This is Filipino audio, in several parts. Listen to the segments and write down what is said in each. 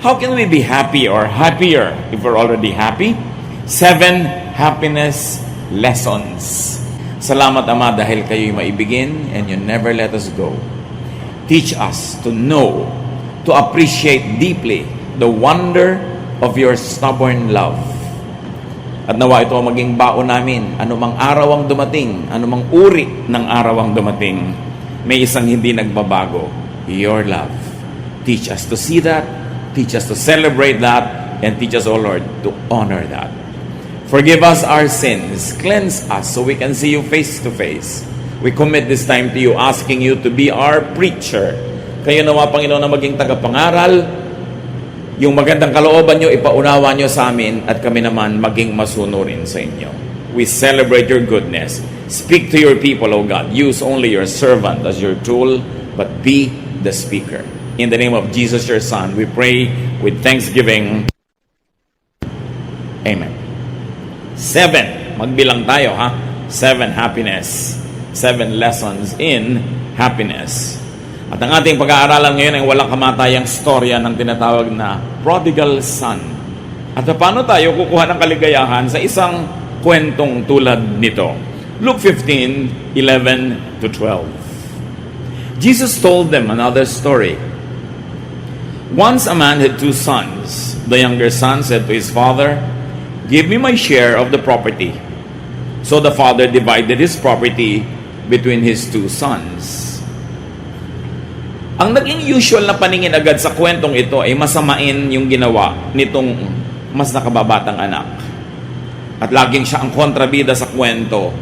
How can we be happy or happier if we're already happy? 7 happiness lessons. Salamat, Ama, dahil kayo'y maibigin and you never let us go. Teach us to know, to appreciate deeply the wonder of your stubborn love. At nawa ito maging baon namin, anumang araw ang dumating, anumang uri ng araw ang dumating, may isang hindi nagbabago, your love. Teach us to see that, teach us to celebrate that, and teach us, O Lord, to honor that. Forgive us our sins, cleanse us so we can see you face to face. We commit this time to you, asking you to be our preacher. Kayo nawa, Panginoon, na maging tagapangaral, yung magandang kalooban nyo, ipaunawa nyo sa amin, at kami naman maging masunurin sa inyo. We celebrate your goodness. Speak to your people, O God. Use only your servant as your tool, but be the speaker. In the name of Jesus, your Son, we pray with thanksgiving. Amen. 7. Magbilang tayo, ha? 7 happiness. 7 lessons in happiness. At ang ating pag-aaralan ngayon ay walang kamatayang storya ng tinatawag na prodigal son. At paano tayo kukuha ng kaligayahan sa isang kwentong tulad nito? Luke 15:11 to 12. Jesus told them another story. Once a man had 2 sons. The younger son said to his father, "Give me my share of the property." So the father divided his property between his 2 sons. Ang naging usual na paningin agad sa kwentong ito ay masamain yung ginawa nitong mas nakababatang anak. At laging siya ang kontrabida sa kwento.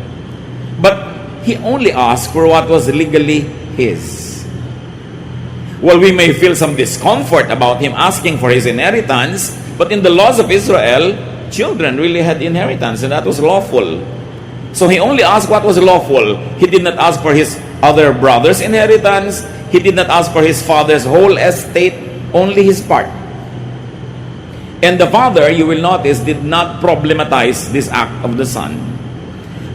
But he only asked for what was legally his. Well, we may feel some discomfort about him asking for his inheritance, but in the laws of Israel, children really had inheritance, and that was lawful. So he only asked what was lawful. He did not ask for his other brother's inheritance. He did not ask for his father's whole estate, only his part. And the father, you will notice, did not problematize this act of the son.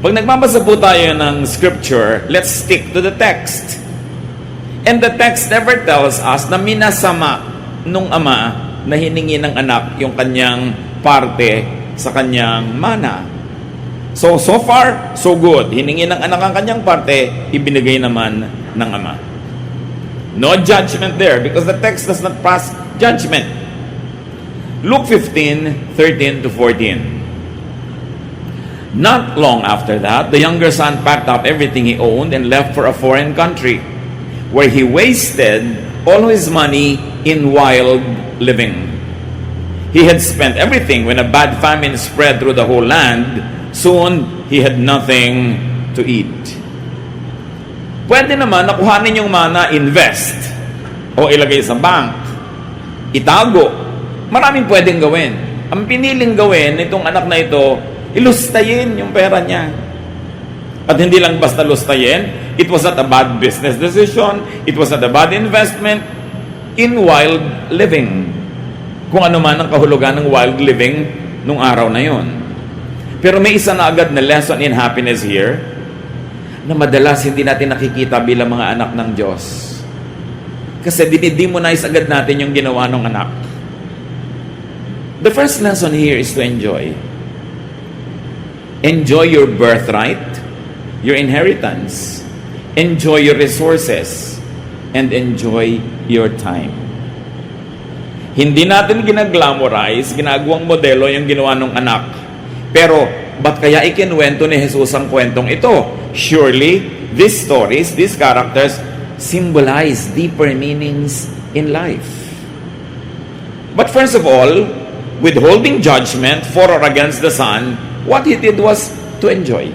Pag nagbabasa po tayo ng scripture, let's stick to the text. And the text never tells us na minasama nung ama na hiningi ng anak yung kanyang parte sa kanyang mana. So far, so good. Hiningi ng anak ang kanyang parte, ibinigay naman ng ama. No judgment there because the text does not pass judgment. Luke 15:13 to 14. Not long after that, the younger son packed up everything he owned and left for a foreign country, where he wasted all his money in wild living. He had spent everything when a bad famine spread through the whole land. Soon, he had nothing to eat. Pwede naman nakuhanin yung mana, invest, o ilagay sa bank, itago. Maraming pwedeng gawin. Ang piniling gawin nitong anak na ito, ilustayin yung pera niya. At hindi lang basta lustayin, it was not a bad business decision, it was not a bad investment in wild living. Kung ano man ang kahulugan ng wild living nung araw na yon. Pero may isa na agad na lesson in happiness here, na madalas hindi natin nakikita bilang mga anak ng Diyos. Kasi dinidemonize agad natin yung ginawa ng anak. The first lesson here is to enjoy. Enjoy your birthright, your inheritance. Enjoy your resources. And enjoy your time. Hindi natin ginaglamorize, ginagawang modelo yung ginawa ng anak. Pero, ba't kaya ikinwento ni Jesus ang kwentong ito? Surely, these stories, these characters, symbolize deeper meanings in life. But first of all, withholding judgment for or against the son, what he did was to enjoy.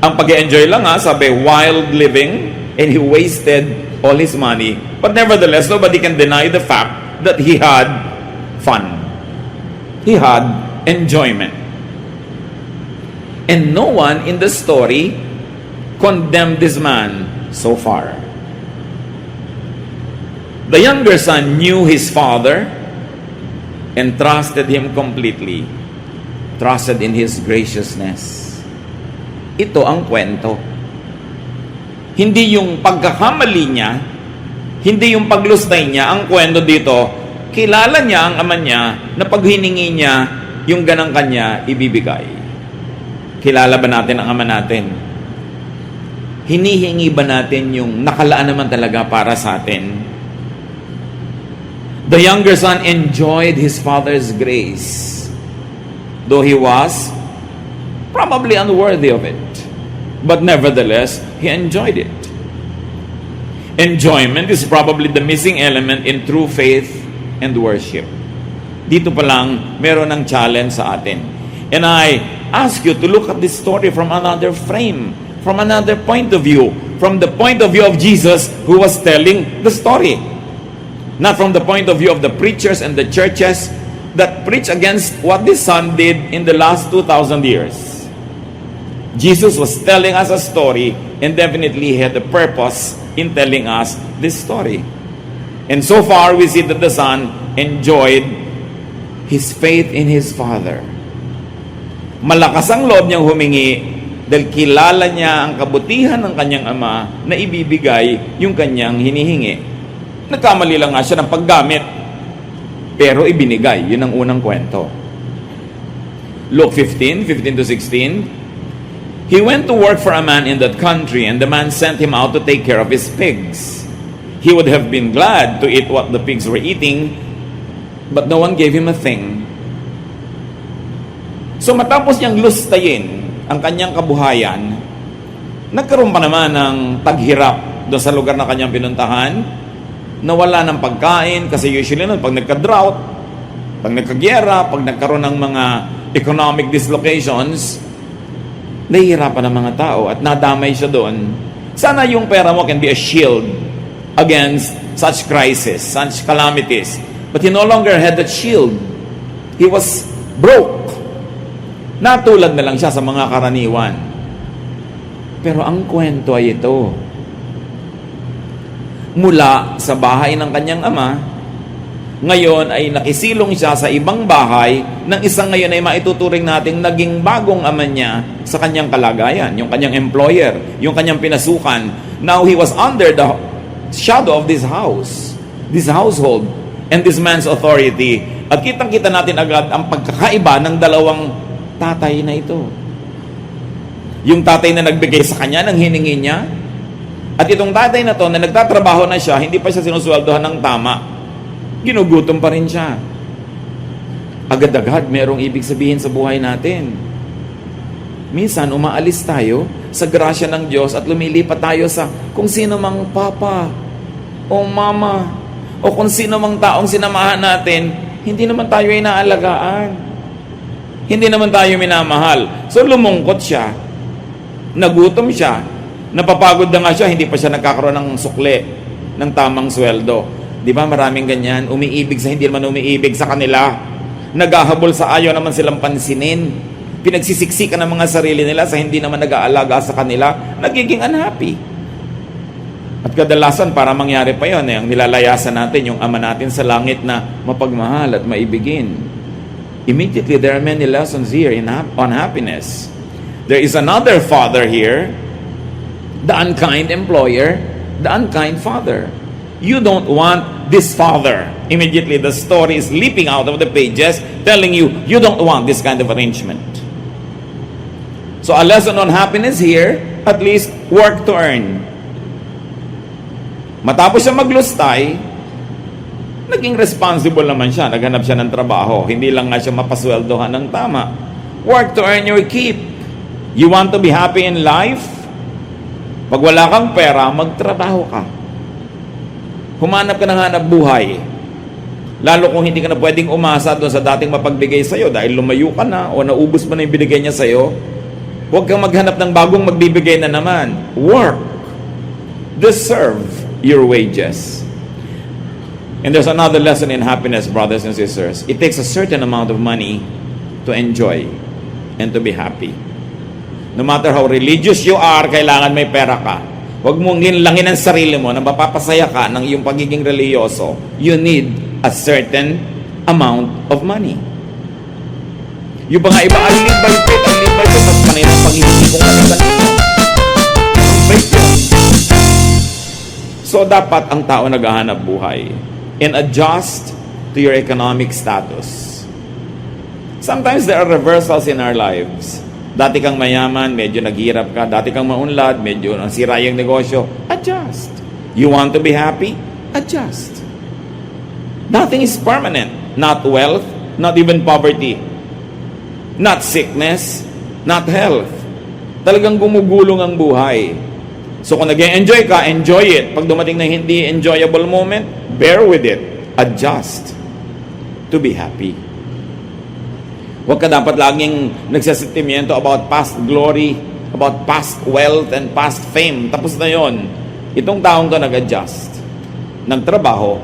Ang pag-enjoy lang sabi, wild living, and he wasted all his money. But nevertheless, nobody can deny the fact that he had fun. He had enjoyment. And no one in the story condemned this man so far. The younger son knew his father and trusted him completely. Trusted in his graciousness. Ito ang kwento. Hindi yung pagkakamali niya Hindi yung paglustay niya. Ang kwento dito, kilala niya ang ama niya na pag hiningi niya, yung ganang kanya, ibibigay. Kilala ba natin ang ama natin? Hinihingi ba natin yung nakalaan naman talaga para sa atin? The younger son enjoyed his father's grace, though he was probably unworthy of it. But nevertheless, he enjoyed it. Enjoyment is probably the missing element in true faith and worship. Dito pa lang, meron ng challenge sa atin. And I ask you to look at this story from another frame, from another point of view, from the point of view of Jesus who was telling the story. Not from the point of view of the preachers and the churches that preach against what this son did in the last 2,000 years. Jesus was telling us a story, and definitely he had a purpose in telling us this story. And so far, we see that the son enjoyed his faith in his father. Malakas ang loob niyang humingi dahil kilala niya ang kabutihan ng kanyang ama na ibibigay yung kanyang hinihingi. Nagkamali lang nga siya ng paggamit, pero ibinigay. Yun ang unang kwento. Luke 15 to 16. He went to work for a man in that country, and the man sent him out to take care of his pigs. He would have been glad to eat what the pigs were eating, but no one gave him a thing. So matapos niyang lustayin ang kanyang kabuhayan, nagkaroon pa naman ng taghirap doon sa lugar na kanyang pinuntahan, nawala ng pagkain, kasi usually nun, pag nagka-drought, pag nagka-gyera, pag nagkaroon ng mga economic dislocations, nahihirapan ng mga tao at nadamay siya doon. Sana yung pera mo can be a shield against such crisis, such calamities. But he no longer had that shield. He was broke. Natulad na lang siya sa mga karaniwan. Pero ang kwento ay ito. Mula sa bahay ng kanyang ama, ngayon ay nakisilong siya sa ibang bahay ng isang ngayon ay maituturing nating naging bagong ama niya sa kanyang kalagayan, yung kanyang employer, yung kanyang pinasukan. Now he was under the shadow of this house, this household, and this man's authority. At kitang-kita natin agad ang pagkakaiba ng dalawang tatay na ito. Yung tatay na nagbigay sa kanya ng hiningi niya, at itong tatay na to na nagtatrabaho na siya, hindi pa siya sinusweldohan ng tama. Ginugutom pa rin siya. Agad-agad merong ibig sabihin sa buhay natin. Minsan, umaalis tayo sa grasya ng Diyos at lumilipat tayo sa kung sino mang papa o mama o kung sino mang taong sinamahan natin, hindi naman tayo inaalagaan. Hindi naman tayo minamahal. So, lumungkot siya. Nagutom siya. Napapagod na nga siya, hindi pa siya nagkakaroon ng sukle, ng tamang sweldo. Di ba maraming ganyan? Umiibig sa hindi naman umiibig sa kanila. Naghahabol sa ayaw naman silang pansinin. Pinagsisiksikan ng mga sarili nila sa hindi naman nag-aalaga sa kanila. Nagiging unhappy. At kadalasan para mangyari pa yun, ang nilalayasan natin yung ama natin sa langit na mapagmahal at maibigin. Immediately, there are many lessons here on happiness. There is another father here, the unkind employer, the unkind father. You don't want this father. Immediately, the story is leaping out of the pages, telling you, you don't want this kind of arrangement. So, a lesson on happiness here, at least work to earn. Matapos siya maglustay, naging responsible naman siya. Naghanap siya ng trabaho. Hindi lang nga siya mapasweldohan ng tama. Work to earn your keep. You want to be happy in life? Pag wala kang pera, magtrabaho ka. Humanap ka ng hanap buhay. Lalo kung hindi ka na pwedeng umasa doon sa dating mapagbigay sa'yo dahil lumayo ka na o naubos mo na yung binigay niya sa'yo, huwag kang maghanap ng bagong magbibigay na naman. Work. Deserve your wages. And there's another lesson in happiness, brothers and sisters. It takes a certain amount of money to enjoy and to be happy. No matter how religious you are, kailangan may pera ka. Huwag mong linlangin ang sarili mo na mapapasaya ka ng iyong pagiging religyoso. You need a certain amount of money. Yung mga iba, ang lead by faith, mas panay ng panghihingi kong kanilang. So, dapat ang tao naghahanap buhay and adjust to your economic status. Sometimes there are reversals in our lives. Dati kang mayaman, medyo naghirap ka. Dati kang maunlad, medyo nasira yung negosyo. Adjust. You want to be happy? Adjust. Nothing is permanent. Not wealth, not even poverty. Not sickness, not health. Talagang gumugulong ang buhay. So kung nag-enjoy ka, enjoy it. Pag dumating na hindi enjoyable moment, bear with it. Adjust to be happy. Huwag ka dapat laging nagsasentimiento about past glory, about past wealth and past fame. Tapos na yon. Itong taong to nag-adjust. Nagtrabaho.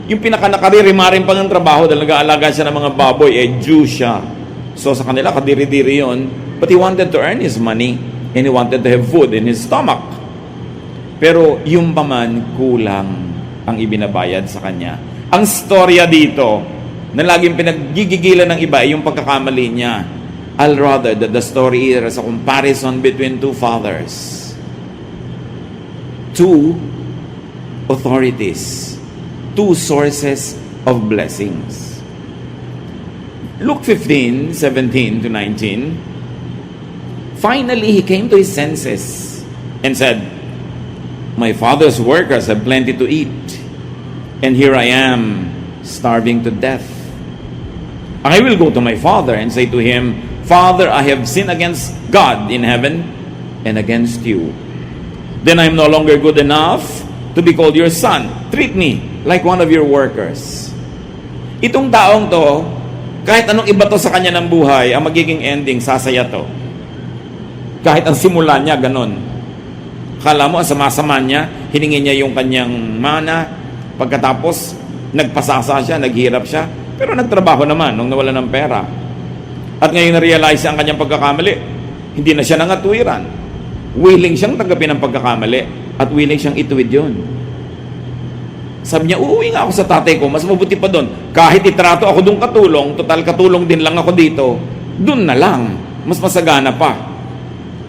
Yung pinaka-nakaririmarin pa ng trabaho dahil nag-aalaga siya ng mga baboy, Jew siya. So sa kanila, kadiri-diri yon. But he wanted to earn his money and he wanted to have food in his stomach. Pero yung paman, kulang ang ibinabayad sa kanya. Ang storya dito, na laging pinaggigigilan ng iba, yung pagkakamali niya. I'll rather that the story is a comparison between two fathers. Two authorities. Two sources of blessings. Luke 15:17 to 19. Finally, he came to his senses and said, "My father's workers have plenty to eat, and here I am, starving to death. I will go to my father and say to him, Father, I have sinned against God in heaven and against you. Then I am no longer good enough to be called your son. Treat me like one of your workers." Itong taong to, kahit anong iba to sa kanya ng buhay, ang magiging ending, sasaya to. Kahit ang simula niya, ganun. Kala mo, ang sama-sama niya, hiningi niya yung kanyang mana, pagkatapos, nagpasasa siya, naghirap siya, pero nagtrabaho naman nung nawala ng pera. At ngayon na-realize ang kanyang pagkakamali, hindi na siya nangatwiran. Willing siyang tanggapin ang pagkakamali at willing siyang ituwid yun. Sabi niya, uuwi nga ako sa tatay ko, mas mabuti pa doon. Kahit itrato ako doon katulong, total katulong din lang ako dito, doon na lang, mas masagana pa.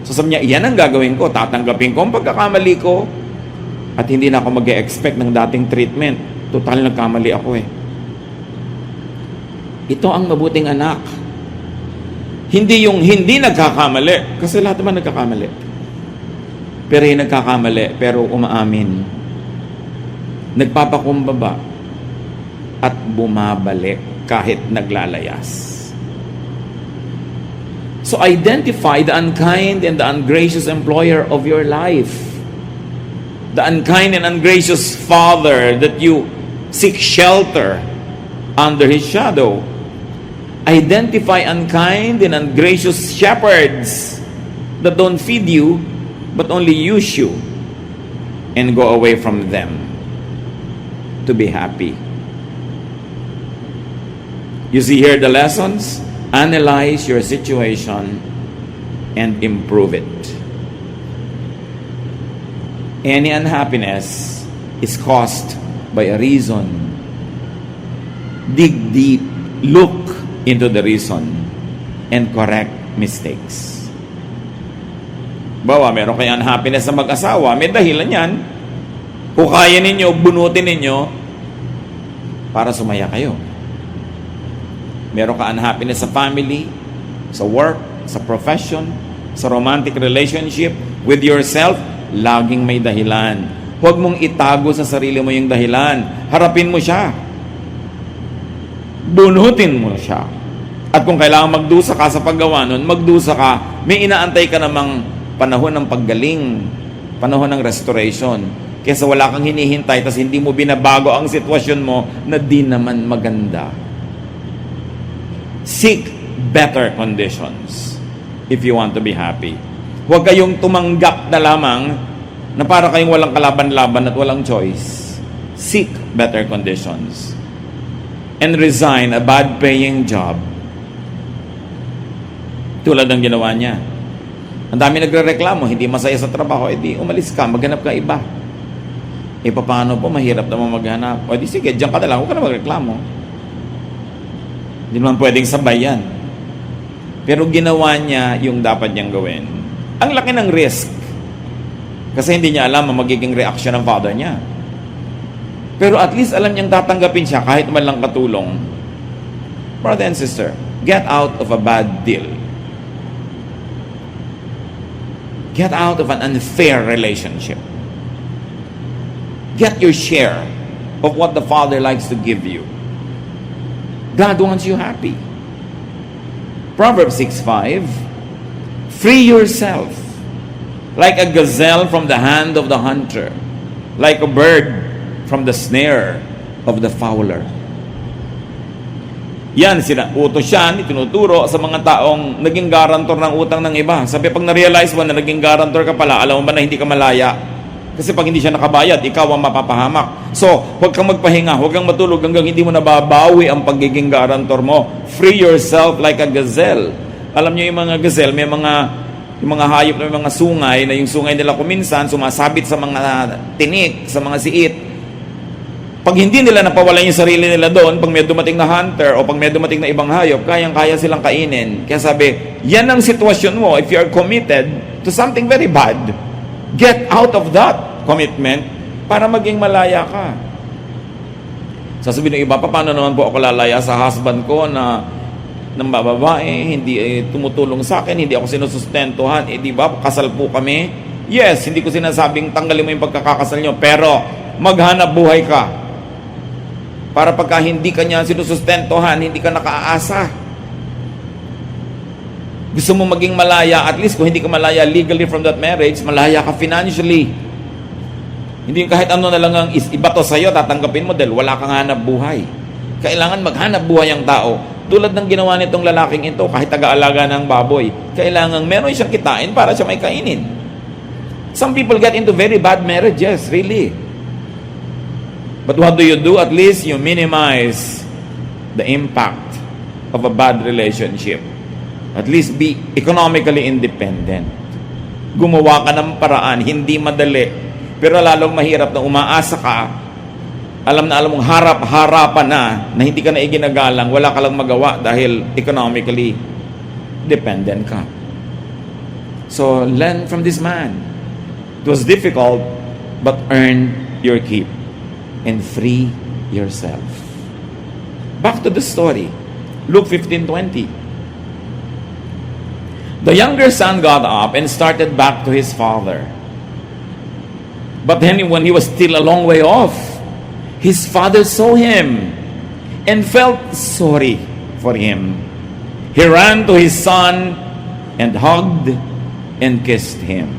So sabi niya, iyan ang gagawin ko, tatanggapin ko ang pagkakamali ko at hindi na ako mag-e-expect ng dating treatment. Total nagkamali ako eh. Ito ang mabuting anak. Hindi yung hindi nagkakamali, kasi lahat naman nagkakamali. Pero yung nagkakamali, pero umaamin. Nagpapakumbaba at bumabalik kahit naglalayas. So identify the unkind and the ungracious employer of your life. The unkind and ungracious father that you seek shelter under his shadow. Identify unkind and ungracious shepherds that don't feed you but only use you, and go away from them to be happy. You see here the lessons? Analyze your situation and improve it. Any unhappiness is caused by a reason. Dig deep, look into the reason, and correct mistakes. Bawa, meron kayong unhappiness sa mag-asawa, may dahilan yan. Hukayin ninyo, bunutin ninyo, para sumaya kayo. Meron ka unhappiness sa family, sa work, sa profession, sa romantic relationship, with yourself, laging may dahilan. Huwag mong itago sa sarili mo yung dahilan. Harapin mo siya. Bunutin mo siya. At kung kailangan magdusa ka sa paggawa nun, magdusa ka, may inaantay ka namang panahon ng paggaling, panahon ng restoration. Kesa wala kang hinihintay, tas hindi mo binabago ang sitwasyon mo na di naman maganda. Seek better conditions if you want to be happy. Huwag kayong tumanggap na lamang na para kayong walang kalaban-laban at walang choice. Seek better conditions and resign a bad-paying job. Tulad ng ginawa niya. Ang dami nagrereklamo, hindi masaya sa trabaho, edi umalis ka, maghanap ka iba. E paano po, mahirap naman maghanap. O di sige, diyan ka na lang, huwag ka na magreklamo. Hindi naman pwedeng sabay yan. Pero ginawa niya yung dapat niyang gawin. Ang laki ng risk. Kasi hindi niya alam ang magiging reaction ng father niya. Pero at least alam niyang tatanggapin siya kahit man lang katulong. Brother and sister, get out of a bad deal. Get out of an unfair relationship. Get your share of what the Father likes to give you. God wants you happy. Proverbs 6:5, free yourself like a gazelle from the hand of the hunter, like a bird from the snare of the fowler. Yan, utos yan, itinuturo sa mga taong naging garantor ng utang ng iba. Sabi, pag na-realize mo na naging garantor ka pala, alam mo ba na hindi ka malaya? Kasi pag hindi siya nakabayad, ikaw ang mapapahamak. So, huwag kang magpahinga, huwag kang matulog hanggang hindi mo nababawi ang pagiging garantor mo. Free yourself like a gazelle. Alam niyo yung mga gazelle, yung mga hayop na may mga sungay, na yung sungay nila kuminsan, sumasabit sa mga tinik, sa mga siit. Pag hindi nila napawalan yung sarili nila doon, pag may dumating na hunter o pag may dumating na ibang hayop, kayang-kaya silang kainin. Kaya sabi, yan ang sitwasyon mo if you are committed to something very bad. Get out of that commitment para maging malaya ka. Sasabihin ng iba, paano naman po ako lalaya sa husband ko na ng babae, hindi tumutulong sa akin, hindi ako sinusustentuhan, di ba, kasal po kami. Yes, hindi ko sinasabing tanggalin mo yung pagkakakasal nyo, pero maghanap buhay ka. Para pagka hindi ka niya sinusustentuhan, hindi ka nakaaasa. Gusto mo maging malaya, at least kung hindi ka malaya legally from that marriage, malaya ka financially. Hindi yung kahit ano na lang ang ibato sa'yo, tatanggapin mo dahil wala kang hanap buhay. Kailangan maghanap buhay ang tao. Tulad ng ginawa nitong lalaking ito, kahit taga-alaga ng baboy, kailangan meron siyang kitain para siya may kainin. Some people get into very bad marriages, really. But what do? At least you minimize the impact of a bad relationship. At least be economically independent. Gumawa ka ng paraan, hindi madali, pero lalong mahirap na umaasa ka, alam mong harap-harapan na hindi ka na iginagalang, wala ka lang magawa dahil economically dependent ka. So, learn from this man. It was difficult, but earn your keep and free yourself. Back to the story. Luke 15:20. The younger son got up and started back to his father. But then when he was still a long way off, his father saw him and felt sorry for him. He ran to his son and hugged and kissed him.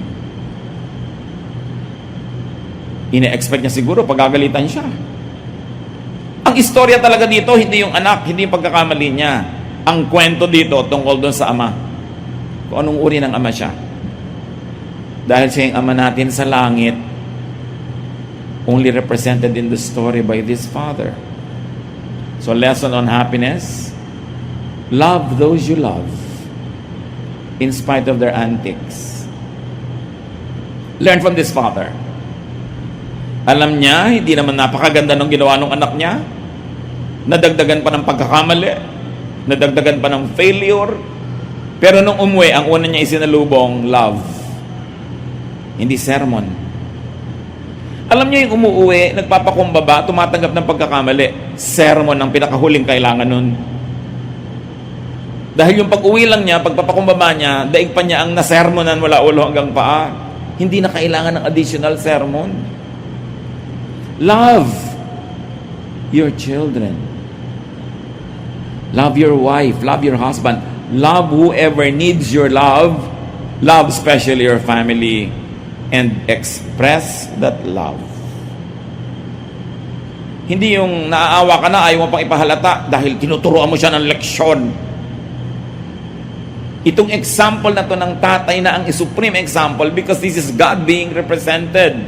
Ine-expect niya siguro pagagalitan siya. Ang istorya talaga dito, hindi yung anak, hindi yung pagkakamali niya. Ang kwento dito tungkol doon sa ama. Kung anong uri ng ama siya. Dahil siya yung ama natin sa langit, only represented in the story by this father. So, lesson on happiness: love those you love in spite of their antics. Learn from this father. Alam niya, hindi naman napakaganda ng ginawa ng anak niya. Nadagdagan pa ng pagkakamali. Nadagdagan pa ng failure. Pero nung umuwi, ang una niya isinalubong, love. Hindi sermon. Alam niyo yung umuwi, nagpapakumbaba, tumatanggap ng pagkakamali. Sermon ang pinakahuling kailangan nun. Dahil yung pag-uwi lang niya, pagpapakumbaba niya, daig pa niya ang nasermonan mula ulo hanggang paa. Hindi na kailangan ng additional sermon. Love your children. Love your wife. Love your husband. Love whoever needs your love. Love especially your family. And express that love. Hindi yung naaawa ka na, ayaw mo pang ipahalata dahil tinuturuan mo siya ng leksyon. Itong example na to ng tatay na ang supreme example, because this is God being represented.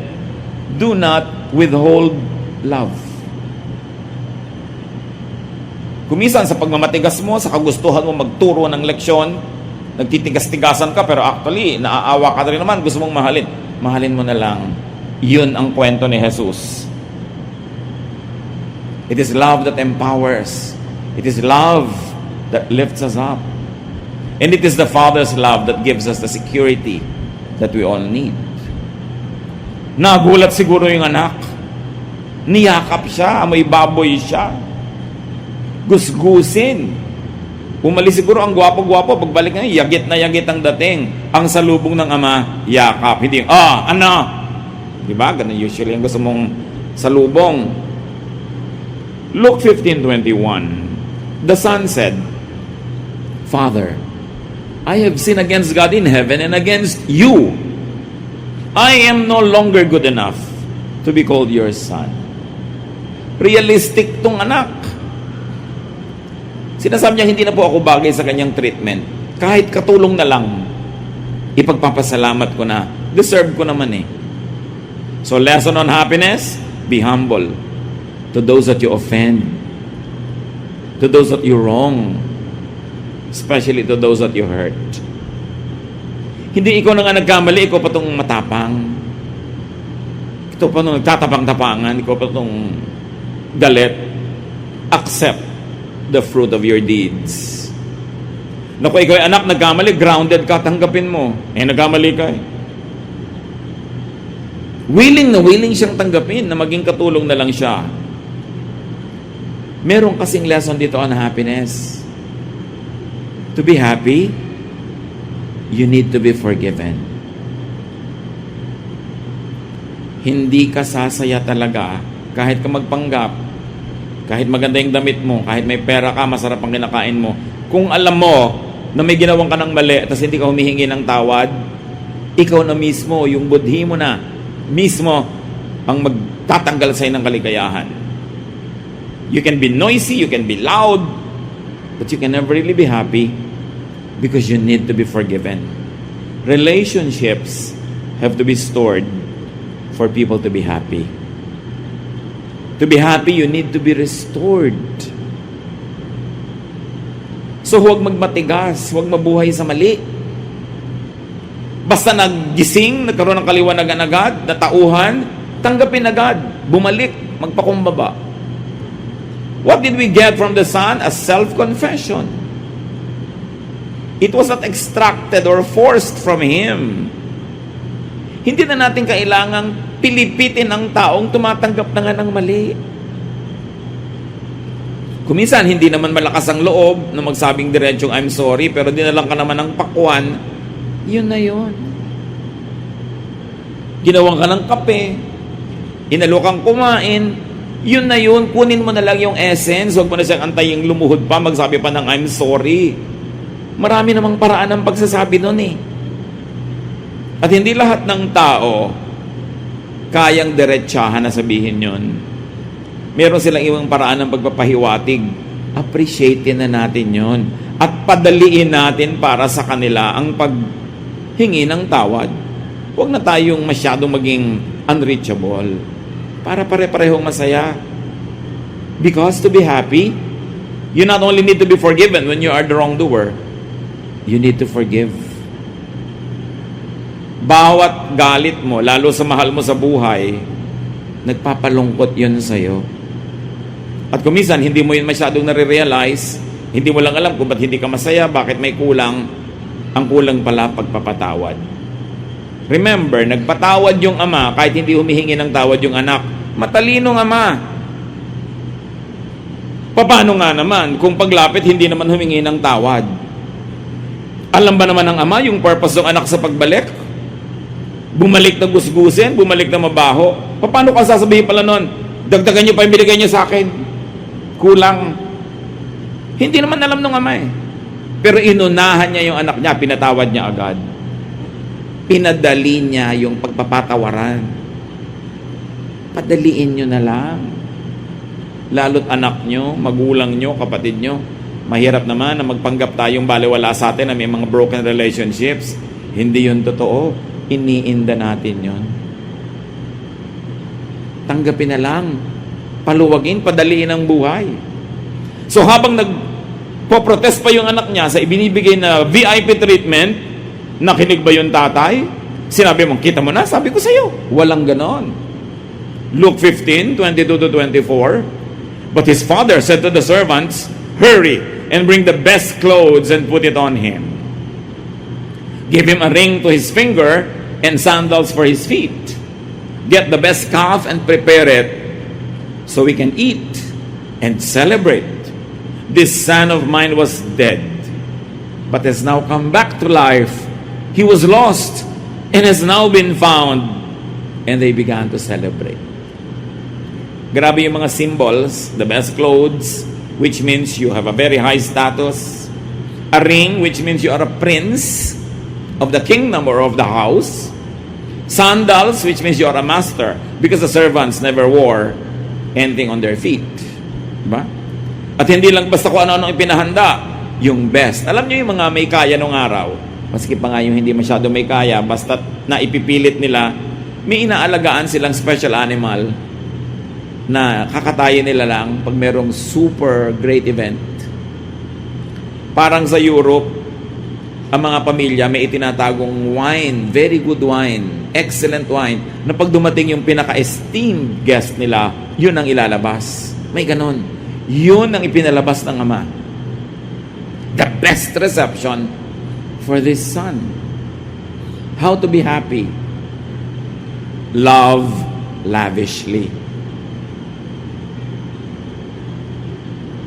Do not withhold love. Kumisan sa pagmamatigas mo, sa kagustuhan mo magturo ng leksyon, nagtitigas-tigasan ka, pero actually, naaawa ka rin naman, gusto mong mahalin. Mahalin mo na lang. Yun ang kwento ni Jesus. It is love that empowers. It is love that lifts us up. And it is the Father's love that gives us the security that we all need. Nagulat siguro yung anak. Niyakap siya, amoy baboy siya. Gusgusin. Umalis siguro ang gwapo-gwapo, pagbalik na yagit ang dating. Ang salubong ng ama, yakap. Hindi, ano? Diba? Ganun usually ang gusto mong salubong. Luke 15:21. The son said, Father, I have sinned against God in heaven and against you. I am no longer good enough to be called your son. Realistic tong anak. Sinasabi niya, hindi na po ako bagay sa kanyang treatment. Kahit katulong na lang, ipagpapasalamat ko na. Deserve ko naman eh. So lesson on happiness, be humble to those that you offend, to those that you wrong, especially to those that you hurt. Hindi ikaw na nga nagkamali, ikaw pa itong matapang. Ito pa itong nagtatapang-tapangan, ikaw pa itong galit. Accept the fruit of your deeds. Naku, ikaw ay anak, nagkamali, grounded ka, tanggapin mo. Nagkamali ka eh. Willing na willing siyang tanggapin na maging katulong na lang siya. Meron kasing lesson dito on happiness. To be happy, you need to be forgiven. Hindi ka sasaya talaga kahit ka magpanggap, kahit maganda yung damit mo, kahit may pera ka, masarap ang kinakain mo. Kung alam mo na may ginawang ka ng mali at hindi ka humihingi ng tawad, ikaw na mismo, yung budhi mo na mismo ang magtatanggal sa'yo ng kaligayahan. You can be noisy, you can be loud, but you can never really be happy because you need to be forgiven. Relationships have to be stored for people to be happy. To be happy, you need to be restored. So huwag magmatigas, huwag mabuhay sa mali. Basta naggising, nagkaroon ng kaliwanagan agad, natauhan, tanggapin agad, bumalik, magpakumbaba. What did we get from the Son? A self-confession. It was not extracted or forced from Him. Hindi na natin kailangang pilipitin ang taong tumatanggap na nga ng mali. Kuminsan, hindi naman malakas ang loob na magsabing diretsong I'm sorry, pero dinalang ka naman ng pakwan, yun na yun. Ginawang ka ng kape, inalo kang kumain, yun na yun, kunin mo na lang yung essence, huwag mo na siyang antaying lumuhod pa, magsabi pa ng I'm sorry. Marami namang paraan ng pagsasabi nun eh. At hindi lahat ng tao kayang diretsahan na sabihin yun. Meron silang ibang paraan ng pagpapahiwatig. Appreciatein na natin yun. At padaliin natin para sa kanila ang paghingi ng tawad. Huwag na tayong masyadong maging unreachable. Para pare-parehong masaya. Because to be happy, you not only need to be forgiven when you are the wrongdoer, you need to forgive. Bawat galit mo, lalo sa mahal mo sa buhay, nagpapalungkot yun sa'yo. At kuminsan, hindi mo yun masyadong nare-realize, hindi mo lang alam kung ba't hindi ka masaya, bakit may kulang. Ang kulang pala pagpapatawad. Remember, nagpatawad yung ama kahit hindi humihingi ng tawad yung anak. Matalinong ama. Paano nga naman kung paglapit hindi naman humingi ng tawad? Alam ba naman ng ama yung purpose ng anak sa pagbalik? Bumalik na gusgusin, bumalik na mabaho. Paano ka sasabihin pala nun? Dagdagan nyo pa yung binigay nyo sa akin. Kulang. Hindi naman alam ng ama eh. Pero inunahan niya yung anak niya, pinatawad niya agad. Pinadali niya yung pagpapatawaran. Padaliin nyo na lang. Lalo't anak nyo, magulang nyo, kapatid nyo. Mahirap naman na magpanggap tayong baliwala sa atin na may mga broken relationships. Hindi yun totoo. Iniinda natin yun. Tanggapin na lang. Paluwagin, padaliin ang buhay. So habang nagpo-protest pa yung anak niya sa ibinibigay na VIP treatment, nakinig ba yung tatay? Sinabi mo, kita mo na, sabi ko sa'yo. Walang ganon. Luke 15:22-24. But his father said to the servants, hurry and bring the best clothes and put it on him. Give him a ring to his finger and sandals for his feet. get the best calf and prepare it so we can eat and celebrate. This son of mine was dead, but has now come back to life. He was lost and has now been found. And they began to celebrate. Grabe yung mga symbols. The best clothes, which means you have a very high status. A ring, which means you are a prince of the kingdom or of the house. Sandals, which means you are a master, because the servants never wore anything on their feet. Diba? At hindi lang basta kung ano-ano ipinahanda, yung best. Alam niyo yung mga may kaya nung araw, maski pa nga yung hindi masyado may kaya, basta na ipipilit nila, may inaalagaan silang special animal na kakatayin nila lang pag merong super great event. Parang sa Europe, ang mga pamilya may itinatagong wine, very good wine, excellent wine, na pag dumating yung pinaka-esteemed guest nila, yun ang ilalabas. May ganon. Yun ang ipinalabas ng ama. The best reception for this son. How to be happy? Love lavishly.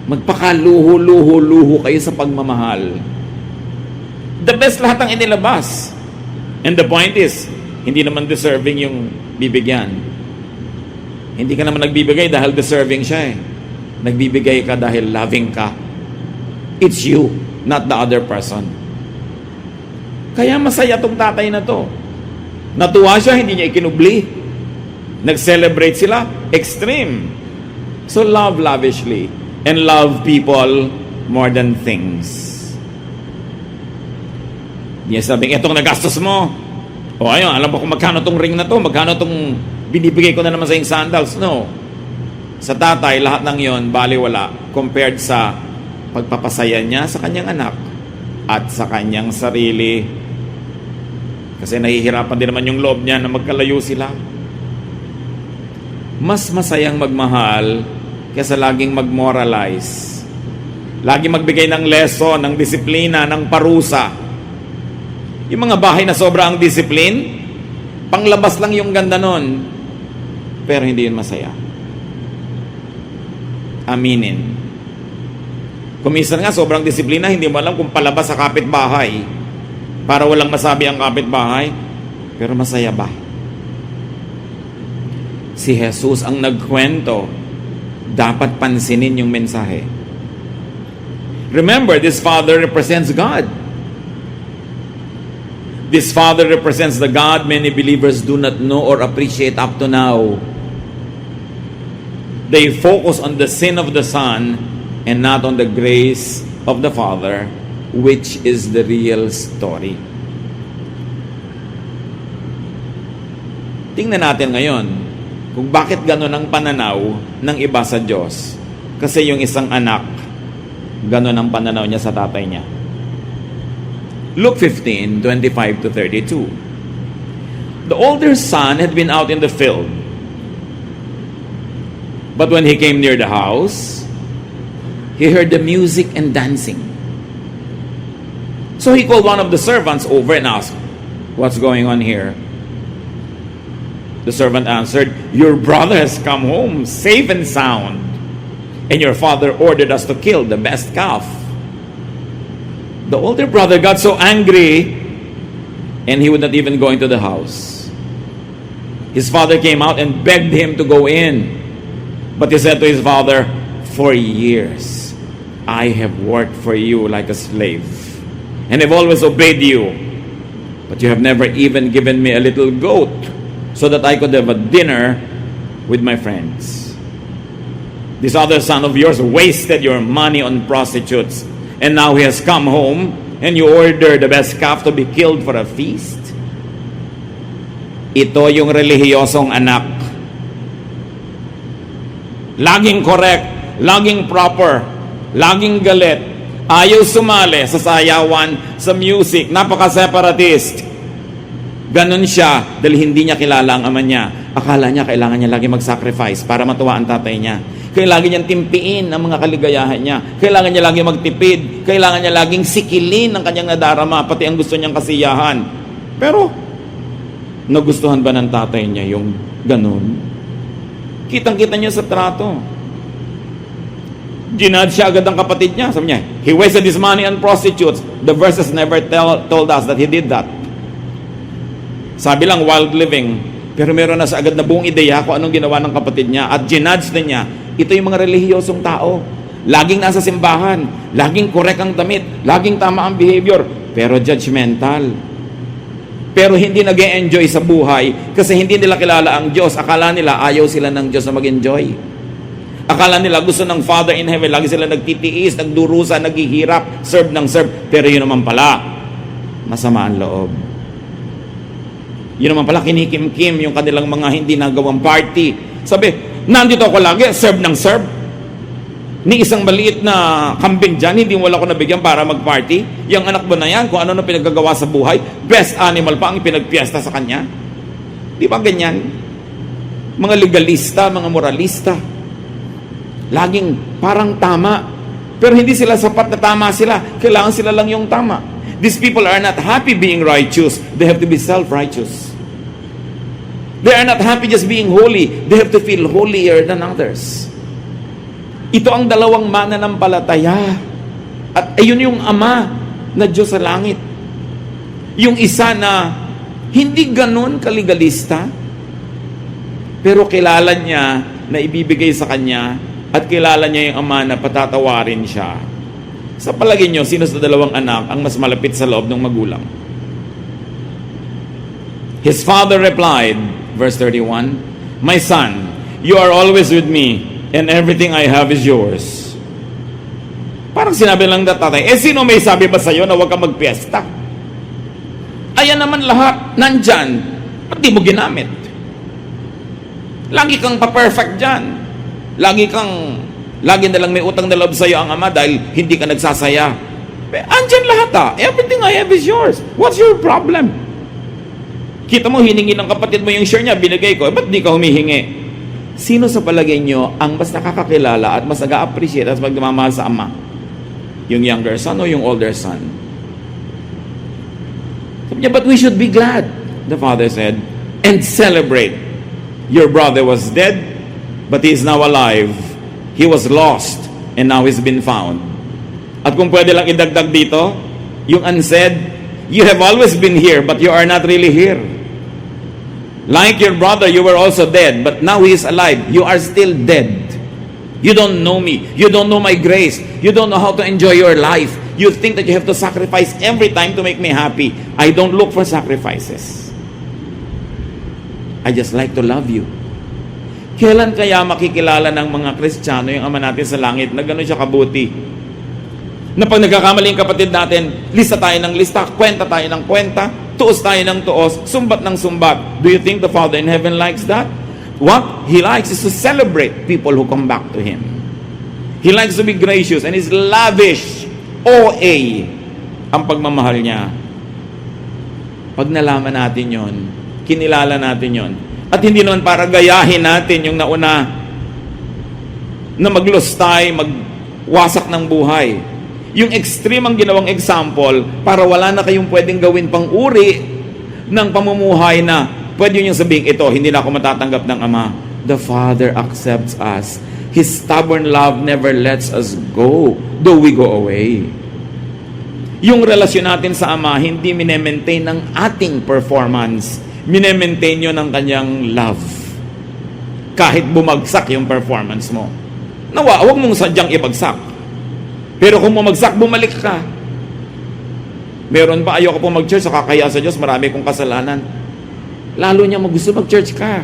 Magpakaluho-luho-luho kayo sa pagmamahal. The best lahat ang inilabas. And the point is, hindi naman deserving yung bibigyan. Hindi ka naman nagbibigay dahil deserving siya eh. Nagbibigay ka dahil loving ka. It's you, not the other person. Kaya masaya tong tatay na to. Natuwa siya, hindi niya ikinubli. Nag-celebrate sila, extreme. So love lavishly and love people more than things. Hindi niya sabing, etong nagastos mo. O ayun, alam mo kung magkano tong ring na to, magkano tong binibigay ko na naman sa yung sandals. No. Sa tatay, lahat ng yon baliwala compared sa pagpapasaya niya sa kanyang anak at sa kanyang sarili. Kasi nahihirapan din naman yung loob niya na magkalayo sila. Mas masayang magmahal kaysa laging mag-moralize. Laging magbigay ng lesson, ng disiplina, ng parusa. Yung mga bahay na sobra ang discipline, panglabas lang yung ganda nun, pero hindi yun masaya. Aminin. Kung minsan nga sobrang disiplina, hindi mo alam kung palabas sa kapitbahay para walang masabi ang kapitbahay, pero masaya ba? Si Jesus ang nagkwento, dapat pansinin yung mensahe. Remember, this father represents God. This father represents the God many believers do not know or appreciate up to now. They focus on the sin of the son and not on the grace of the father, which is the real story. Tingnan natin ngayon kung bakit gano'n ang pananaw ng iba sa Diyos. Kasi yung isang anak, gano'n ang pananaw niya sa tatay niya. Luke 15:25 to 32. The older son had been out in the field. But when he came near the house, he heard the music and dancing. So he called one of the servants over and asked, "What's going on here?" The servant answered, "Your brother has come home safe and sound, and your father ordered us to kill the best calf." The older brother got so angry, and he would not even go into the house. His father came out and begged him to go in. But he said to his father, "For years, I have worked for you like a slave, and have always obeyed you. But you have never even given me a little goat, so that I could have a dinner with my friends. This other son of yours wasted your money on prostitutes, and now he has come home, and you order the best calf to be killed for a feast." Ito yung relihiyosong anak. Laging correct, laging proper, laging galit, ayaw sumali sa sayawan, sa music, napaka-separatist. Ganon siya dahil hindi niya kilala ang ama niya. Akala niya kailangan niya lagi mag-sacrifice para matuwa ang tatay niya. Kailangan niyang timpiin ang mga kaligayahan niya. Kailangan niya lagi magtipid. Kailangan niya laging sikilin ang kanyang nadarama, pati ang gusto niyang kasiyahan. Pero, Nagustuhan ba ng tatay niya yung ganun? Kitang-kita niya sa trato. Ginad siya agad ang kapatid niya. Sabi niya, he wasted his money on prostitutes. The verses never told us that he did that. Sabi lang, wild living. Pero meron na sa agad na buong ideya kung anong ginawa ng kapatid niya. At ginudge na niya, ito yung mga relihiyosong tao. Laging nasa simbahan. Laging correct ang damit. Laging tama ang behavior. Pero judgmental. Pero hindi nag-e-enjoy sa buhay kasi hindi nila kilala ang Diyos. Akala nila ayaw sila ng Diyos na mag-enjoy. Akala nila gusto ng Father in Heaven. Lagi sila nagtitiis, nagdurusa, naghihirap, serve ng serve. Pero yun naman pala, masama ang loob. Yun naman pala, kinikim-kim yung kanilang mga hindi nagawang party. Sabi, nandito ako lagi, serve ng serve. Ni isang maliit na kambing dyan, hindi wala ko nabigyan para mag-party. Yung anak mo na yan, kung ano na pinagagawa sa buhay, best animal pa ang pinagpiesta sa kanya. Di ba ganyan? Mga legalista, mga moralista. Laging parang tama. Pero hindi sila sapat na tama sila. Kailangan sila lang yung tama. These people are not happy being righteous. They have to be self-righteous. They are not happy just being holy. They have to feel holier than others. Ito ang dalawang mananampalataya. At ayun yung Ama na Diyos sa langit. Yung isa na hindi ganun kaligalista, pero kilala niya na ibibigay sa kanya at kilala niya yung Ama na patatawarin siya. Sa palagay niyo, sino sa dalawang anak ang mas malapit sa loob ng magulang? His father replied, verse 31, "My son, you are always with me, and everything I have is yours." Parang sinabi lang na tatay, sino may sabi ba sa'yo na huwag kang magpiesta? Ayan naman lahat, nandyan. Ba't di mo ginamit? Lagi kang pa-perfect dyan. Lagi na lang may utang na loob sa'yo ang Ama dahil hindi ka nagsasaya. Andyan lahat Everything I have is yours. What's your problem? Kita mo, hiningi ng kapatid mo yung share niya, binigay ko. Ba't di ka humihingi? Sino sa palagay nyo ang mas nakakakilala at mas nag-a-appreciate at magmamahal sa Ama? Yung younger son o yung older son? Sabi niya, but we should be glad, the father said, and celebrate. Your brother was dead, but he is now alive. He was lost, and now he's been found. At kung pwede lang idagdag dito, yung unsaid, you have always been here, but you are not really here. Like your brother, you were also dead, but now he is alive. You are still dead. You don't know me. You don't know my grace. You don't know how to enjoy your life. You think that you have to sacrifice every time to make me happy. I don't look for sacrifices. I just like to love you. Kailan kaya makikilala ng mga Kristiyano yung Ama natin sa langit na gano'n siya kabuti? Na pag nagkakamali yung kapatid natin, lista tayo ng lista, kwenta tayo ng kwenta, tuos tayo ng tuos, sumbat ng sumbat. Do you think the Father in heaven likes that? What He likes is to celebrate people who come back to Him. He likes to be gracious and is lavish, OA, ang pagmamahal niya. Pag nalaman natin yon, kinilala natin yon, at hindi naman para gayahin natin yung nauna na maglustay, magwasak ng buhay. Yung extreme ang ginawang example para wala na kayong pwedeng gawin pang uri ng pamumuhay na pwede nyo sabihin, ito, hindi na ako matatanggap ng Ama. The Father accepts us. His stubborn love never lets us go, though we go away. Yung relasyon natin sa Ama, hindi minemaintain ng ating performance. Minemaintain nyo ng kanyang love. Kahit bumagsak yung performance mo. Nawa, huwag mong sadyang ibagsak. Pero kung bumagsak, bumalik ka. Meron ba, ayoko po mag-church, sa kakaya sa Diyos, marami kong kasalanan. Lalo niya gusto mag-church ka.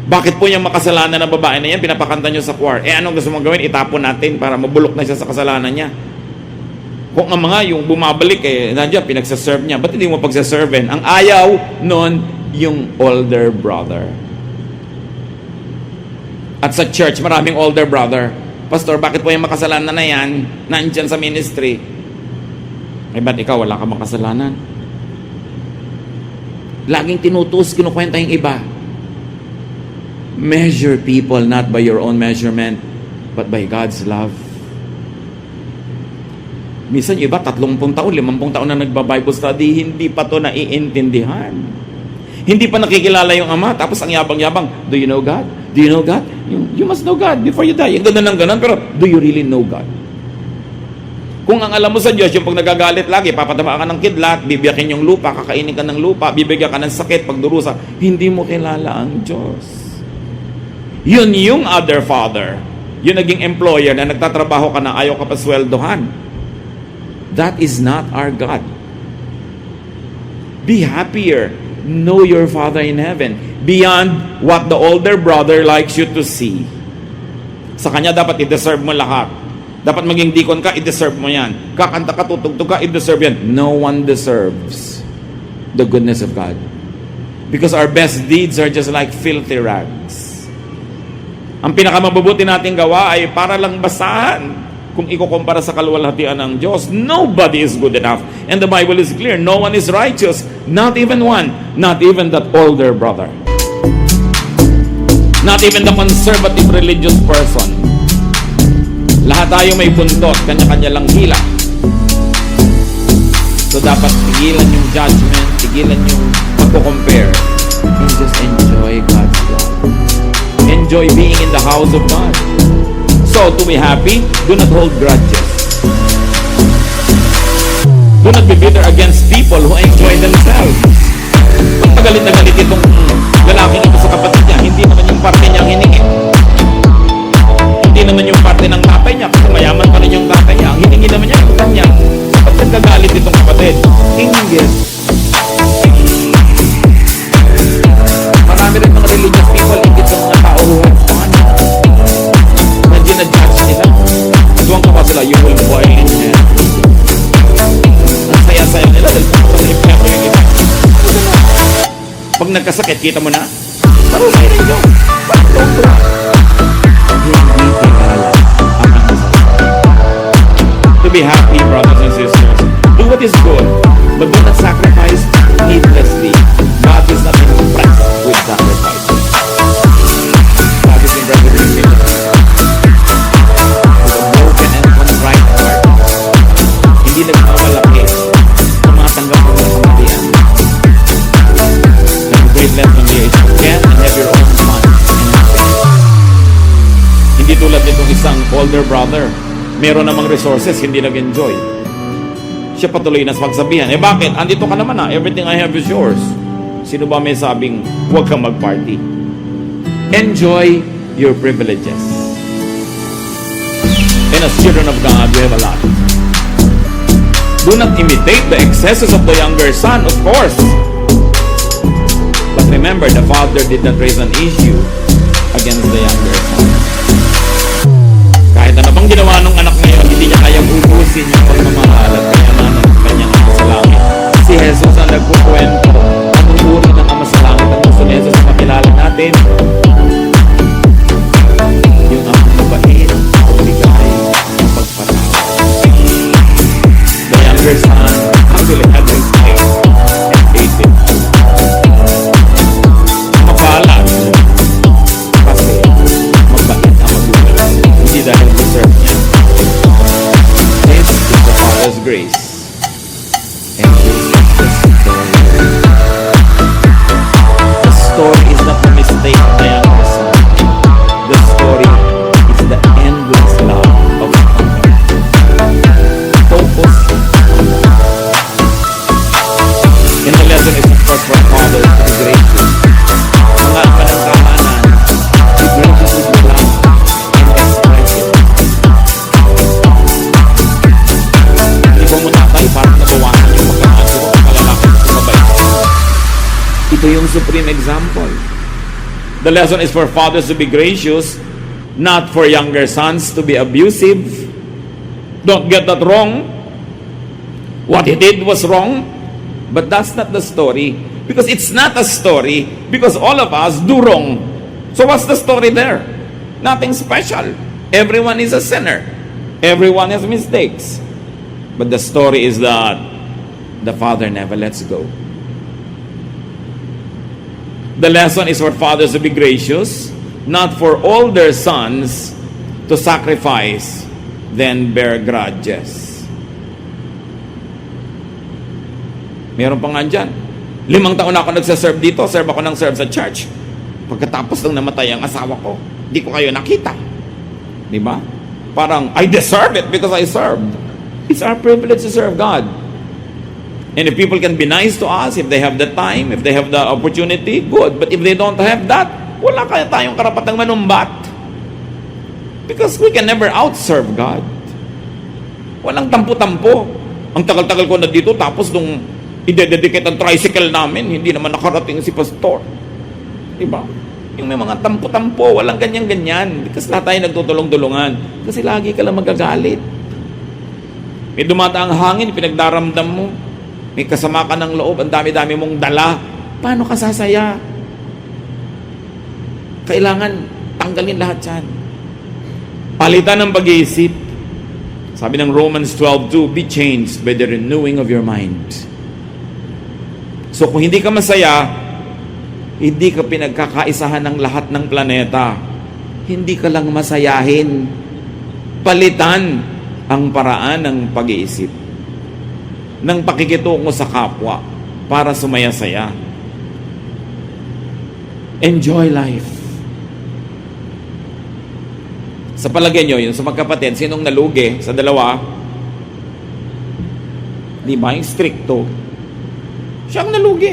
Bakit po yung makasalanan na babae na yan, pinapakanta nyo sa choir? Anong gusto mong gawin? Itapon natin para mabulok na siya sa kasalanan niya. Kung ang mga yung bumabalik, nandiyan, pinagsaserve niya. Ba't hindi mo pagsaserven? Ang ayaw nun, yung older brother. At sa church, maraming older brother. Pastor, bakit po yung makasalanan na yan, nandiyan sa ministry? Ba't ikaw, wala ka makasalanan? Laging tinutus, kinukwenta yung iba. Measure people not by your own measurement, but by God's love. Minsan yung iba, 30 taon, 50 taon na nagba-Bible study, hindi pa to naiintindihan. Hindi pa nakikilala yung ama, tapos ang yabang-yabang, do you know God? Do you know God? You must know God before you die. Yung ganun ng ganun, pero do you really know God? Kung ang alam mo sa Diyos, yung pag nagagalit lagi, papataba ka ng kidlat, bibiyakin yung lupa, kakainin ka ng lupa, bibigyan ka ng sakit, pagdurusa, hindi mo kilala ang Diyos. Yun yung other father. Yung naging employer na nagtatrabaho ka na ayaw ka pa sweldohan. That is not our God. Be happier. Know your Father in heaven. Beyond what the older brother likes you to see. Sa kanya dapat i-deserve mo lahat. Dapat maging deacon ka, i-deserve mo yan. Kakanta ka, tutugtog ka, i-deserve yan. No one deserves the goodness of God. Because our best deeds are just like filthy rags. Ang pinakamabubuti nating gawa ay para lang basahan kung ikukumpara sa kaluwalhatian ng Diyos. Nobody is good enough. And the Bible is clear, no one is righteous. Not even one. Not even that older brother. Not even the conservative religious person. Lahat tayo may buntot, kanya-kanya lang hila. So dapat tigilan yung judgment, tigilan yung pagko-compare, and just enjoy God's love. Enjoy being in the house of God. So, to be happy, do not hold grudges. Do not be bitter against people who enjoy themselves. Kung magalit na galit itong lalaking ito sa kapatid niya, hindi naman yung parte niya ang hiningi. Hindi naman yung parte ng tatay niya, kasi mayaman pa rin yung tatay niya. Ang hiningi naman niya, yung kanya. Kapag nagkagalit itong kapatid, inggit. Marami rin mga religious people, inggit sa mga tao who have fun. Na ginadjudge nila. Tuwang ka pa sila, you will boil in hell. Ang saya-saya nila, dahil sa impyerno yung iba. Pag nagkasakit, kita mo na, parusay rin yun. Hindi kilala ang masarap. To be happy, brothers and sisters, do what is good, but do not sacrifice needlessly. God is not impressed with sacrifice. God is impressed with humility. With a broken and contrite heart. Hindi nagmawalaki. Tumatanggap ng kamalian. Like a great lesson here is forget and have your own fun and happiness. Hindi tulad nitong isang older brother. Meron namang resources, hindi nag-enjoy. Siya patuloy na sa pagsabihan, bakit? Andito ka naman everything I have is yours. Sino ba may sabing, huwag kang mag-party? Enjoy your privileges. And as children of God, we have a lot. Do not imitate the excesses of the younger son, of course. But remember, the father did not raise an issue against the younger son. Kahit ano bang ginawa ng anak ngayon, hindi niya kayang ubusin yung pagmamahal at kayamanan ng kanyang ama sa langit. Si Jesus ang nagkukwento. Anong uri ng ama sa langit ang gusto ni Jesus na makilala natin? Yung amang mabait, magbigay, pagpatawa. The younger son actually had his faith and hated. Mapalad. Kasi mabait ang magulang. Hindi dahil deserve niya. This is the Father's grace. And this is the story. The story is not the mistake of the younger son. The story is the endless love of the Father. Focus on that. And the lesson is of course for fathers to be grateful. Mga panagkakanan, be grateful to the love and express it. Hindi ko muna tayo parang nabawasan yung pagkakasyo o pagkalalaki sa mabait. Ito yung supreme example. The lesson is for fathers to be gracious, not for younger sons to be abusive. Don't get that wrong. What he did was wrong, but that's not the story. Because it's not a story, because all of us do wrong. So what's the story there? Nothing special. Everyone is a sinner. Everyone has mistakes. But the story is that the father never lets go. The lesson is for fathers to be gracious, not for older sons to sacrifice, then bear grudges. Meron pa nga dyan. 5 taon na ako nagsaserve dito, serve ako ng serve sa church. Pagkatapos nang namatay ang asawa ko, di ko kayo nakita. Di ba? Parang, I deserve it because I served. It's our privilege to serve God. And if people can be nice to us, if they have the time, if they have the opportunity, good. But if they don't have that, wala kaya tayong karapatang manumbat. Because we can never outserve God. Walang tampo-tampo. Ang tagal-tagal ko na dito, tapos nung i-dedicate ang tricycle namin, hindi naman nakarating si pastor. Diba? Yung may mga tampo-tampo, walang ganyan-ganyan. Because lahat tayo nagtutulong-tulungan. Kasi lagi ka lang magagalit. May dumataang hangin, pinagdaramdam mo. May kasama ka ng loob, ang dami-dami mong dala. Paano ka sasaya? Kailangan tanggalin lahat yan. Palitan ng pag-iisip. Sabi ng Romans 12:2, be changed by the renewing of your mind. So kung hindi ka masaya, hindi ka pinagkakaisahan ng lahat ng planeta. Hindi ka lang masayahin. Palitan ang paraan ng pag-iisip, ng pakikitungo sa kapwa para sumaya-saya. Enjoy life. Sa palagay nyo, yun sa magkapatid, sinong nalugi sa dalawa? Di ba? Yung stricto. Siya ang nalugi.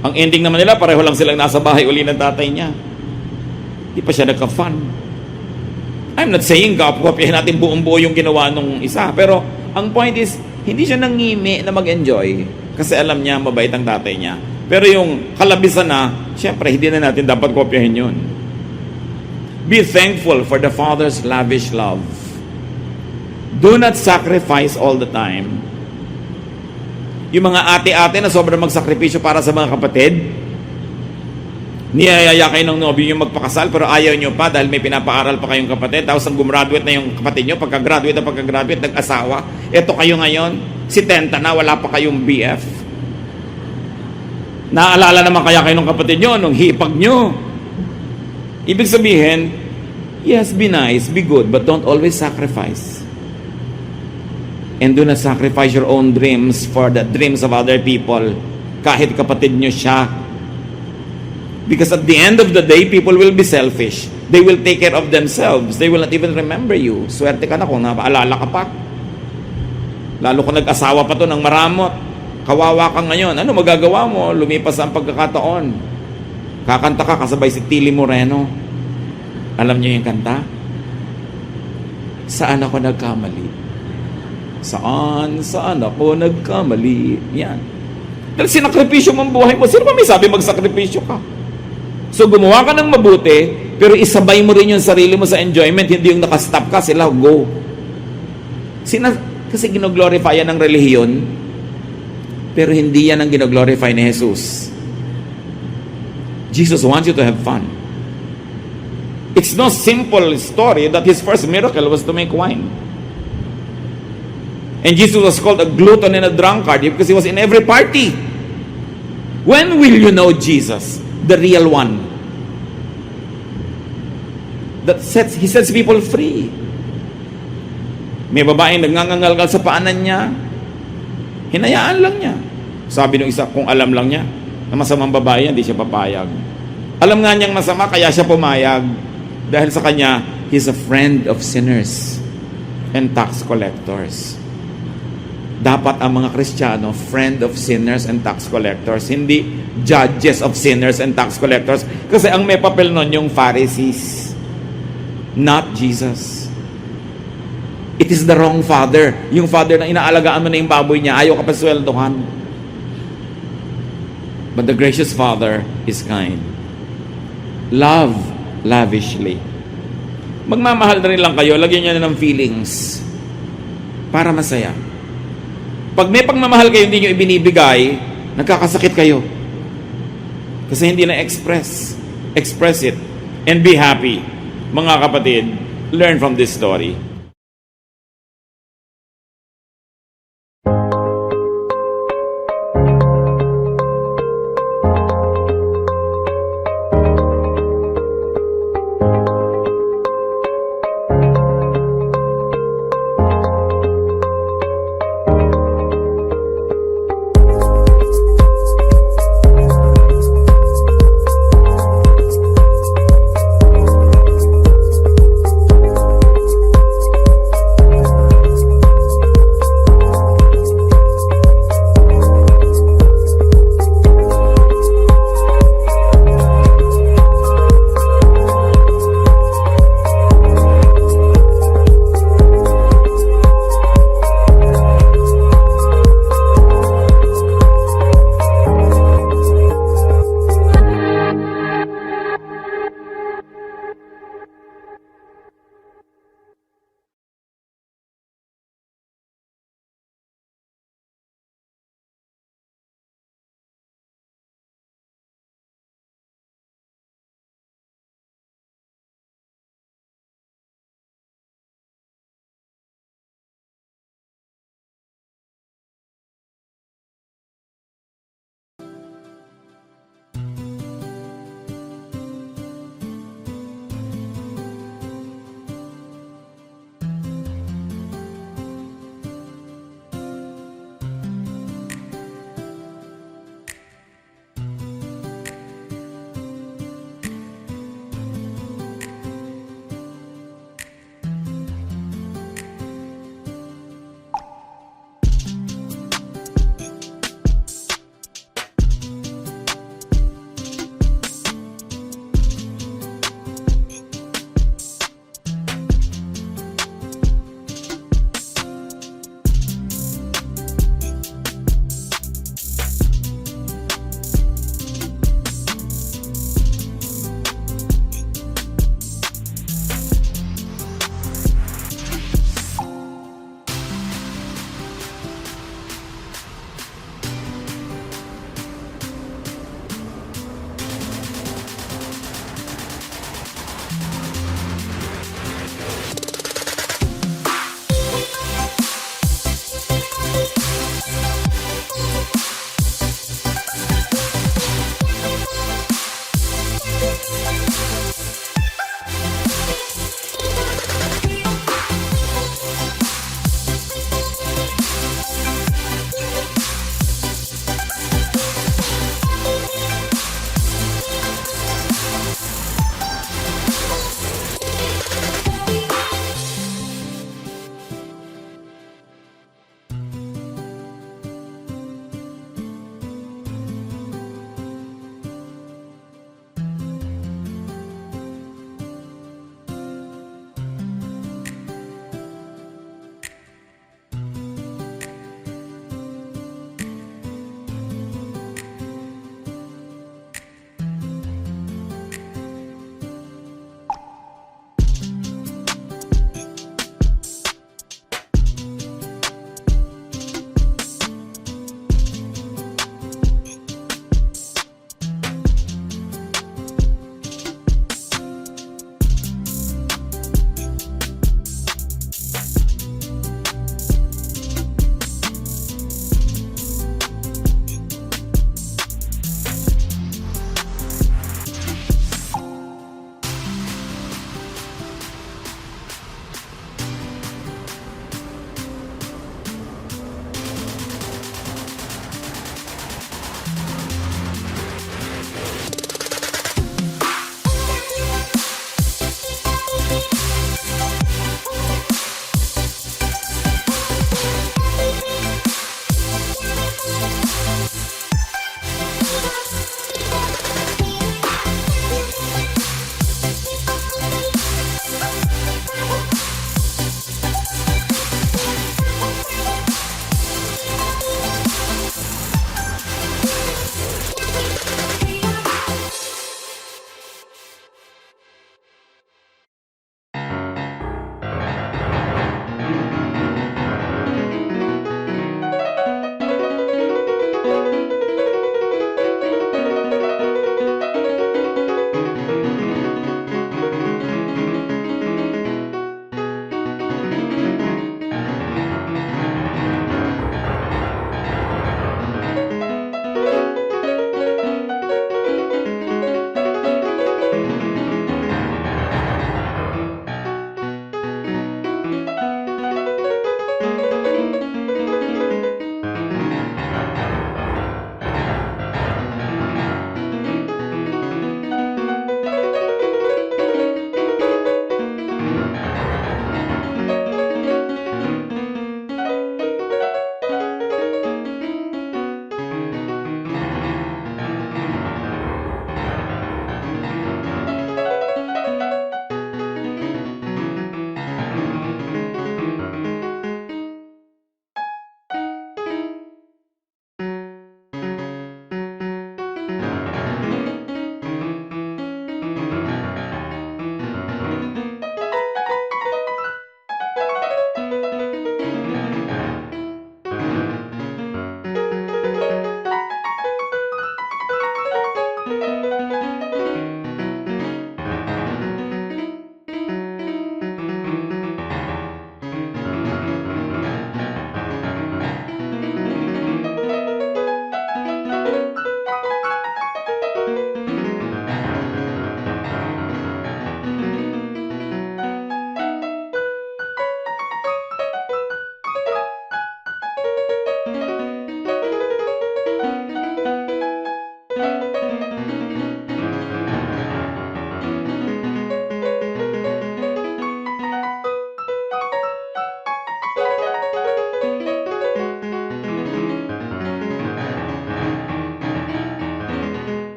Ang ending naman nila, pareho lang silang nasa bahay uli ng tatay niya. Di pa siya nagka-fun. I'm not saying kapwapihin natin buong-buo yung ginawa nung isa. Pero ang point is, hindi siya nangimi na mag-enjoy kasi alam niya mabait ang tatay niya. Pero yung kalabisan na, syempre, hindi na natin dapat kopyahin yun. Be thankful for the Father's lavish love. Do not sacrifice all the time. Yung mga ate-ate na sobrang magsakripisyo para sa mga kapatid, niyayaya kayo ng nobyo yung magpakasal pero ayaw nyo pa dahil may pinapaaral pa kayong kapatid. Tapos ang gumraduate na yung kapatid nyo, pagka-graduate, nag-asawa. Eto kayo ngayon, si Tenta na, wala pa kayong BF. Naalala naman kaya kayo ng kapatid nyo nung hipag nyo. Ibig sabihin, yes, be nice, be good, but don't always sacrifice. And do not sacrifice your own dreams for the dreams of other people. Kahit kapatid nyo siya. Because at the end of the day, people will be selfish. They will take care of themselves. They will not even remember you. Swerte ka na kung napaalala ka pa. Lalo kung nag-asawa pa to ng maramot. Kawawa ka ngayon. Ano magagawa mo? Lumipas ang pagkakataon. Kakanta ka kasabay si Tilly Moreno. Alam niyo yung kanta? Saan ako nagkamali? Saan ako nagkamali? Yan. Dahil sinakripisyo mo ang buhay mo. Sino ba may sabi magsakripisyo ka? So gumawa ka ng mabuti, pero isabay mo rin yung sarili mo sa enjoyment, hindi yung nakastop ka, sila go. Kasi ginoglorify yan ng relihiyon, pero hindi yan ang ginoglorify ni Jesus. Jesus wants you to have fun. It's no simple story that his first miracle was to make wine. And Jesus was called a glutton and a drunkard because he was in every party. When will you know Jesus, the real one? He sets people free. May babaeng nagngangalgal sa paanan niya. Hinayaan lang niya. Sabi ng isa, kung alam lang niya na masamang babae yan, hindi siya papayag. Alam nga niyang masama, kaya siya pumayag. Dahil sa kanya, he's a friend of sinners and tax collectors. Dapat ang mga Kristiyano, friend of sinners and tax collectors, hindi judges of sinners and tax collectors. Kasi ang may papel nun yung Pharisees, not Jesus. It is the wrong father. Yung father na inaalagaan mo na yung baboy niya, ayaw ka pa sweldohan. But the gracious Father is kind. Love lavishly. Magmamahal na rin lang kayo, lagyan niyo na ng feelings para masaya. Pag may pagmamahal kayo, hindi nyo ibinibigay, nagkakasakit kayo. Kasi hindi na express. Express it. And be happy. Mga kapatid, learn from this story.